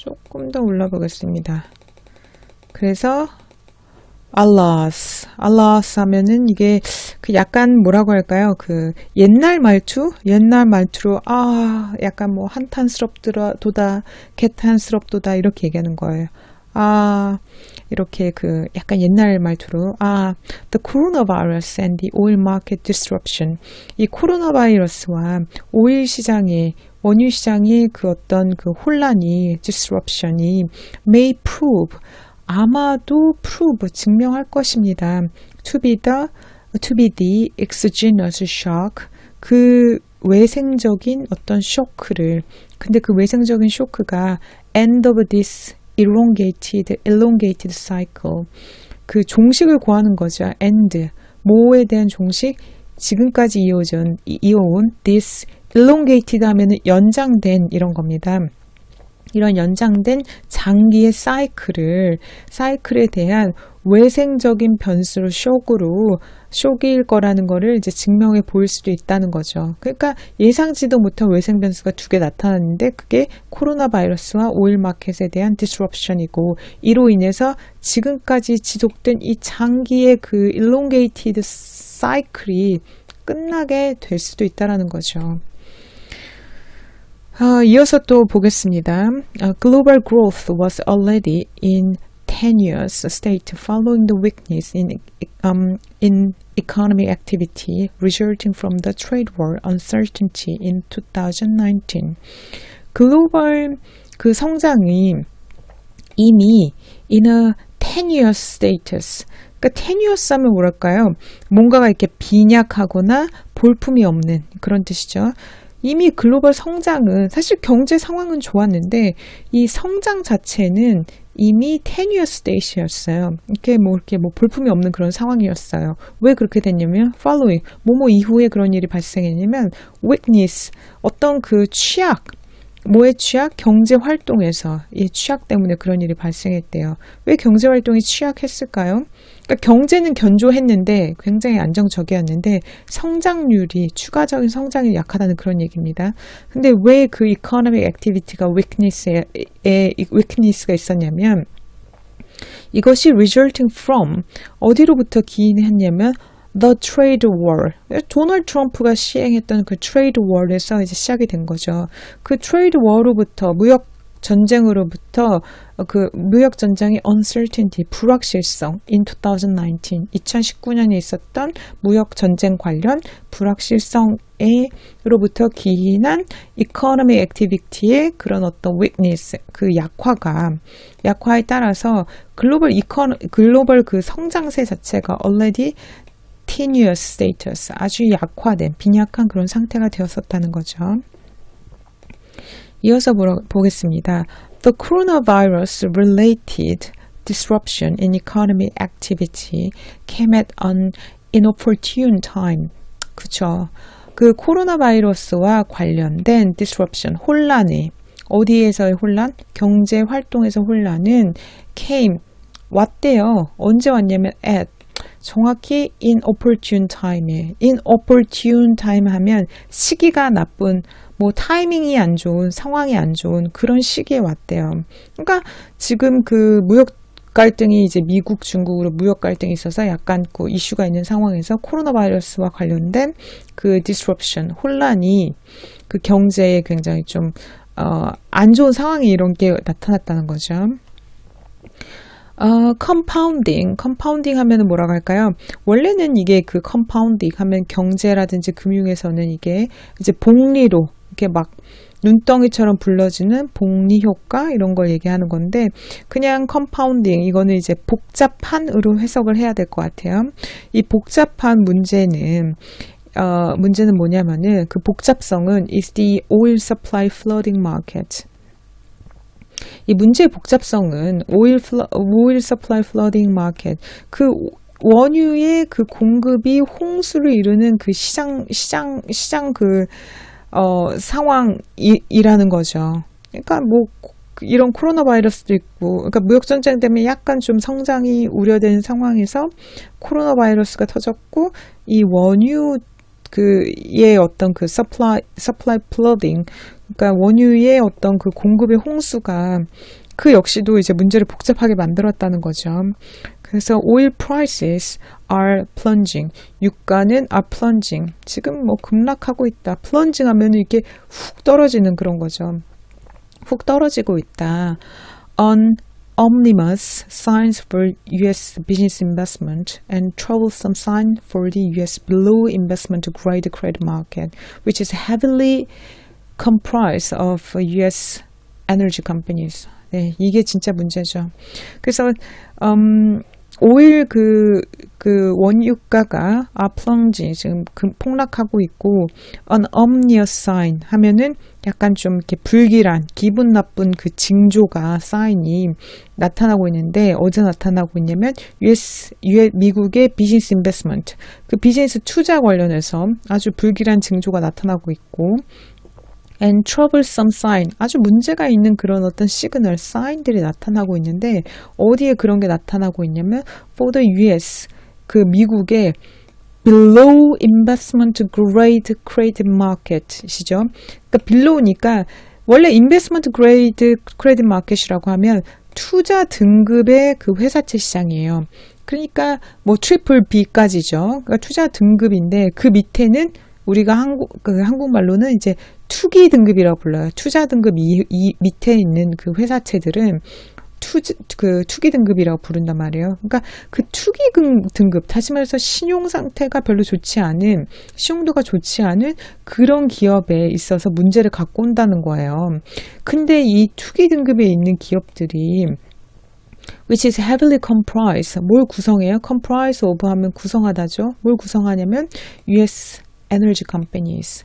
조금 더 올려보겠습니다. 그래서 Alas 하면은 이게 그 약간 뭐라고 할까요? 그 옛날 말투로 약간 뭐 한탄스럽도다, 개탄스럽도다 이렇게 얘기하는 거예요. 이렇게 그 약간 옛날 말투로 the coronavirus and the oil market disruption. 이 코로나 바이러스와 오일 시장의 원유 시장의 그 어떤 그 혼란이 disruption이 may prove 아마도 prove 증명할 것입니다. to be the exogenous shock 그 외생적인 어떤 쇼크를 근데 그 외생적인 쇼크가 end of this elongated cycle 그 종식을 구하는 거죠. end 뭐에 대한 종식 지금까지 이어온 this elongated 하면은 연장된 이런 겁니다. 이런 연장된 장기의 사이클에 대한 외생적인 변수로 쇼크일 거라는 거를 이제 증명해 보일 수도 있다는 거죠. 그러니까 예상치도 못한 외생 변수가 두 개 나타났는데 그게 코로나 바이러스와 오일 마켓에 대한 디스럽션이고 이로 인해서 지금까지 지속된 이 장기의 그 elongated 사이클이 끝나게 될 수도 있다라는 거죠. 이어서 또 보겠습니다. Global growth was already in tenuous state following the weakness in economic activity resulting from the trade war uncertainty in 2019. 글로벌 그 성장이 이미 in a tenuous status. 그러니까 tenuous 하면 뭐랄까요? 뭔가가 이렇게 빈약하거나 볼품이 없는 그런 뜻이죠. 이미 글로벌 성장은 사실 경제 상황은 좋았는데 이 성장 자체는 이미 tenuous state였어요. 이렇게 뭐 볼품이 없는 그런 상황이었어요. 왜 그렇게 됐냐면 following 뭐뭐 이후에 그런 일이 발생했냐면 weakness 어떤 그 취약 뭐의 취약? 경제 활동에서 이 취약 때문에 그런 일이 발생했대요. 왜 경제 활동이 취약했을까요? 그러니까 경제는 견조했는데 굉장히 안정적이었는데 성장률이 추가적인 성장이 약하다는 그런 얘기입니다. 근데 왜 그 economic activity가 weakness가 있었냐면 이것이 resulting from 어디로부터 기인했냐면 The Trade War. 도널드 트럼프가 시행했던 그 트레이드 월에서 이제 시작이 된 거죠. 그 트레이드 월로부터 무역 전쟁으로부터 그 무역 전쟁의 uncertainty, 불확실성 in 2019년에 있었던 무역 전쟁 관련 불확실성으로부터 기인한 economic activity의 그런 어떤 weakness, 그 약화에 따라서 글로벌 그 성장세 자체가 already tenuous status, 아주 약화된, 빈약한 그런 상태가 되었었다는 거죠. 이어서 보겠습니다. The coronavirus related disruption in economic activity came at an inopportune time. 그쵸. 그 코로나 바이러스와 관련된 disruption, 혼란이 어디에서의 혼란? 경제 활동에서 혼란은 came, 왔대요. 언제 왔냐면 at 정확히 inopportune time에 inopportune time 하면 시기가 나쁜 뭐 타이밍이 안 좋은 상황이 안 좋은 그런 시기에 왔대요. 그러니까 지금 그 무역 갈등이 이제 미국 중국으로 무역 갈등이 있어서 약간 그 이슈가 있는 상황에서 코로나 바이러스와 관련된 그 disruption 혼란이 그 경제에 굉장히 좀 안 좋은 상황이 이런 게 나타났다는 거죠. compounding 하면은 뭐라고 할까요? 원래는 이게 그 compounding 하면 경제라든지 금융에서는 이게 이제 복리로 이렇게 막 눈덩이처럼 불러지는 복리 효과 이런 걸 얘기하는 건데 그냥 compounding 이거는 이제 복잡한으로 해석을 해야 될 것 같아요. 이 복잡한 문제는 뭐냐면은 그 복잡성은 is the oil supply flooding market. 이 문제의 복잡성은 oil supply flooding market 그 원유의 그 공급이 홍수를 이루는 그 시장 그 상황이라는 거죠. 그러니까 뭐 이런 코로나 바이러스도 있고, 그러니까 무역 전쟁 때문에 약간 좀 성장이 우려되는 상황에서 코로나 바이러스가 터졌고 이 원유 그의 어떤 그 supply flooding, 그러니까 원유의 어떤 그 공급의 홍수가 그 역시도 이제 문제를 복잡하게 만들었다는 거죠. 그래서 oil prices are plunging. 유가는 are plunging. 지금 뭐 급락하고 있다. plunging 하면 이게 훅 떨어지는 그런 거죠. 훅 떨어지고 있다. On ominous signs for U.S. business investment and troublesome sign for the U.S. below investment grade credit market, which is heavily comprised of U.S. energy companies. 네, 이게 진짜 문제죠. 그래서 오일 그 원유가가 plunging 지금 폭락하고 있고 an ominous sign 하면은 약간 좀 이렇게 불길한 기분 나쁜 그 징조가 사인이 나타나고 있는데 어디서 나타나고 있냐면 미국의 비즈니스 인베스트먼트 그 비즈니스 투자 관련해서 아주 불길한 징조가 나타나고 있고 and troublesome sign 아주 문제가 있는 그런 어떤 시그널 사인들이 나타나고 있는데 어디에 그런 게 나타나고 있냐면 for the US 그 미국의 below investment grade credit market이죠. 그러니까 below니까 원래 investment grade credit market이라고 하면 투자 등급의 그 회사채 시장이에요. 그러니까 뭐 트리플 B까지죠. 그러니까 투자 등급인데 그 밑에는 우리가 한국말로는 이제 투기 등급이라고 불러요. 투자 등급 이 밑에 있는 그 회사채들은 투기 등급이라고 부른단 말이에요. 그러니까 그 투기 등급, 다시 말해서 신용 상태가 별로 좋지 않은, 신용도가 좋지 않은 그런 기업에 있어서 문제를 갖고 온다는 거예요. 근데 이 투기 등급에 있는 기업들이 which is heavily comprised, 뭘 구성해요? comprise of 하면 구성하다죠. 뭘 구성하냐면 US energy companies,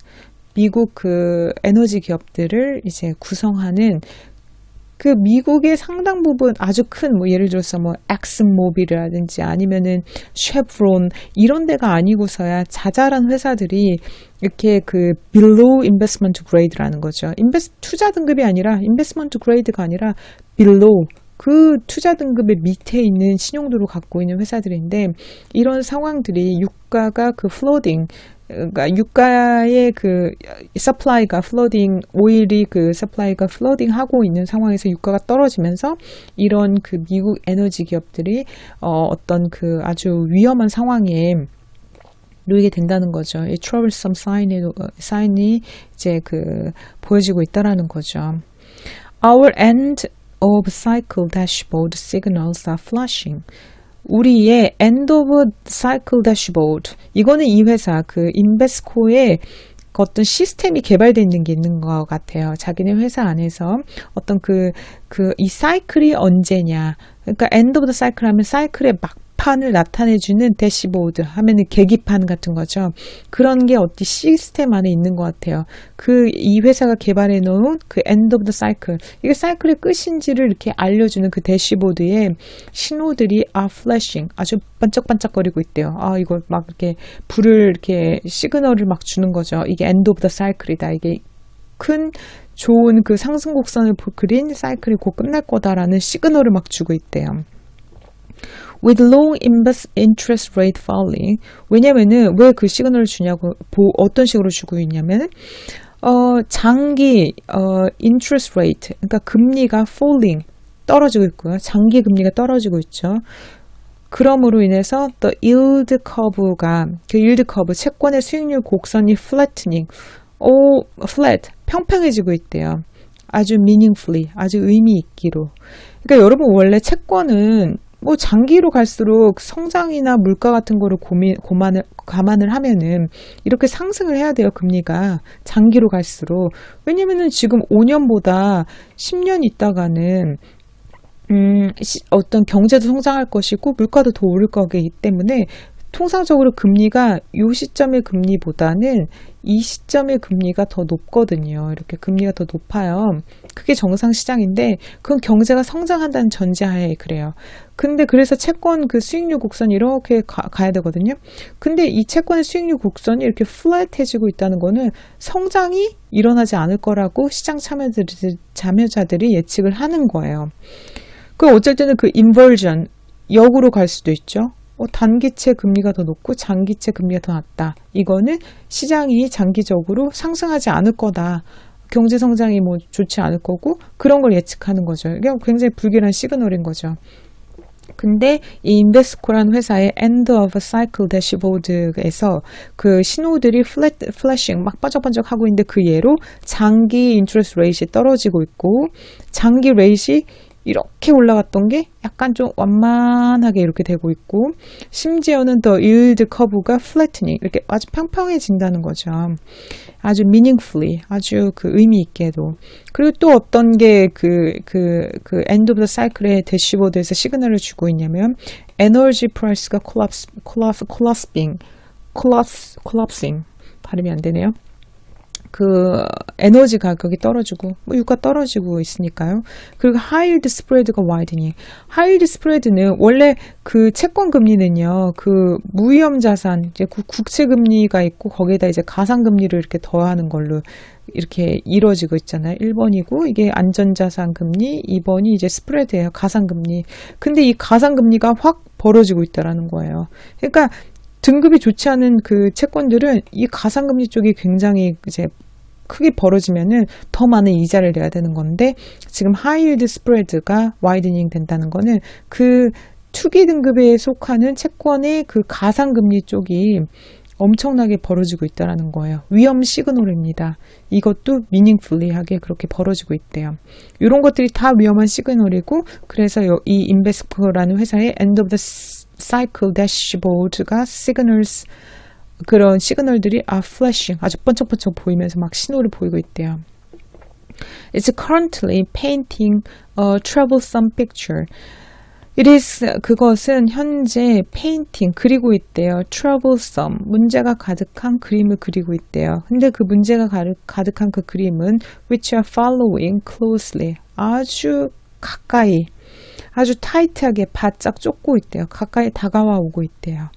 미국 그 에너지 기업들을 이제 구성하는 그 미국의 상당 부분 아주 큰 뭐 예를 들어서 뭐 엑슨모빌이라든지 아니면은 쉐브론 이런 데가 아니고서야 자잘한 회사들이 이렇게 그 below investment grade라는 거죠. 투자 등급이 아니라 investment grade가 아니라 below 그 투자 등급의 밑에 있는 신용도를 갖고 있는 회사들인데 이런 상황들이 유가가 그 flooding 그러니까 유가의 그 서플라이가 flooding 오일이 그 서플라이가 flooding 하고 있는 상황에서 유가가 떨어지면서 이런 그 미국 에너지 기업들이 어떤 그 아주 위험한 상황에 놓이게 된다는 거죠. 이 troublesome 사인이 이제 그 보여지고 있다라는 거죠. Our end of cycle dashboard signals are flashing. 우리의 end of cycle dashboard 이거는 이 회사 그 인베스코의 어떤 시스템이 개발되어 있는 게 있는 것 같아요. 자기네 회사 안에서 어떤 이 사이클이 언제냐. 그러니까 end of the cycle 하면 사이클의 막판을 나타내주는 대시보드 하면은 계기판 같은 거죠. 그런 게 어디 시스템 안에 있는 것 같아요. 이 회사가 개발해 놓은 그 end of the cycle. 이게 사이클의 끝인지를 이렇게 알려주는 그 대시보드에 신호들이 are flashing. 아주 반짝반짝거리고 있대요. 이거 막 이렇게 불을 이렇게 시그널을 막 주는 거죠. 이게 end of the cycle이다. 이게 큰 좋은 그 상승 곡선을 그린 사이클이 곧 끝날 거다라는 시그널을 막 주고 있대요. With low interest rate falling. 왜냐면은 왜 그 시그널을 주냐고 어떤 식으로 주고 있냐면 장기 interest rate 그러니까 금리가 falling 떨어지고 있고요. 장기 금리가 떨어지고 있죠. 그럼으로 인해서 the yield curve가 그 yield curve 채권의 수익률 곡선이 flattening flat 평평해지고 있대요. 아주 meaningfully 아주 의미 있기로. 그러니까 여러분 원래 채권은 뭐 장기로 갈수록 성장이나 물가 같은 거를 감안을 하면은 이렇게 상승을 해야 돼요. 금리가 장기로 갈수록. 왜냐면은 지금 5년보다 10년 있다가는 어떤 경제도 성장할 것이고 물가도 더 오를 거기 때문에 통상적으로 금리가 이 시점의 금리보다는 이 시점의 금리가 더 높거든요. 이렇게 금리가 더 높아요. 그게 정상 시장인데 그건 경제가 성장한다는 전제하에 그래요. 근데 그래서 채권 그 수익률 곡선이 이렇게 가야 되거든요. 근데 이 채권의 수익률 곡선이 이렇게 플랫해지고 있다는 거는 성장이 일어나지 않을 거라고 시장 참여자들이 예측을 하는 거예요. 그 어쩔 때는 그 인버전 역으로 갈 수도 있죠. 단기채 금리가 더 높고 장기채 금리가 더 낮다. 이거는 시장이 장기적으로 상승하지 않을 거다. 경제 성장이 뭐 좋지 않을 거고 그런 걸 예측하는 거죠. 이게 굉장히 불길한 시그널인 거죠. 근데 이 인베스코라는 회사의 End of Cycle 대시보드에서 그 신호들이 플래싱 막 반짝반짝 하고 있는데 그 예로 장기 인트레스트 레이트이 떨어지고 있고 장기 레이트이 이렇게 올라갔던 게 약간 좀 완만하게 이렇게 되고 있고 심지어는 더 yield 커브가 flattening 이렇게 아주 평평해진다는 거죠. 아주 meaningfully 아주 그 의미 있게도. 그리고 또 어떤 게 end of the cycle의 대시보드에서 시그널을 주고 있냐면 에너지 프라이스가 collapsing 발음이 안 되네요. 그 에너지 가격이 떨어지고 뭐 유가 떨어지고 있으니까요. 그리고 하이힐드 스프레드가 와이드닝. 하이힐드 스프레드는 원래 그 채권 금리는요. 그 무위험 자산 이제 국채 금리가 있고 거기에다 이제 가상 금리를 이렇게 더하는 걸로 이렇게 이루어지고 있잖아요. 1번이고 이게 안전자산 금리, 2번이 이제 스프레드예요. 가상 금리. 근데 이 가상 금리가 확 벌어지고 있다라는 거예요. 그러니까 등급이 좋지 않은 그 채권들은 이 가상금리 쪽이 굉장히 이제 크게 벌어지면은 더 많은 이자를 내야 되는 건데 지금 하이힐드 스프레드가 와이드닝 된다는 거는 그 투기 등급에 속하는 채권의 그 가상금리 쪽이 엄청나게 벌어지고 있다는 거예요. 위험 시그널입니다. 이것도 meaningfully하게 그렇게 벌어지고 있대요. 이런 것들이 다 위험한 시그널이고 그래서 이 인베스코라는 회사의 End of the Cycle Dashboard가 signals 그런 시그널들이 flashing 아주 번쩍번쩍 보이면서 막 신호를 보이고 있대요. It's currently painting a troublesome picture. 그것은 현재 페인팅 그리고 있대요. troublesome 문제가 가득한 그림을 그리고 있대요. 근데 그 문제가 가득한 그 그림은 which are following closely 아주 가까이 아주 타이트하게 바짝 쫓고 있대요. 가까이 다가와 오고 있대요.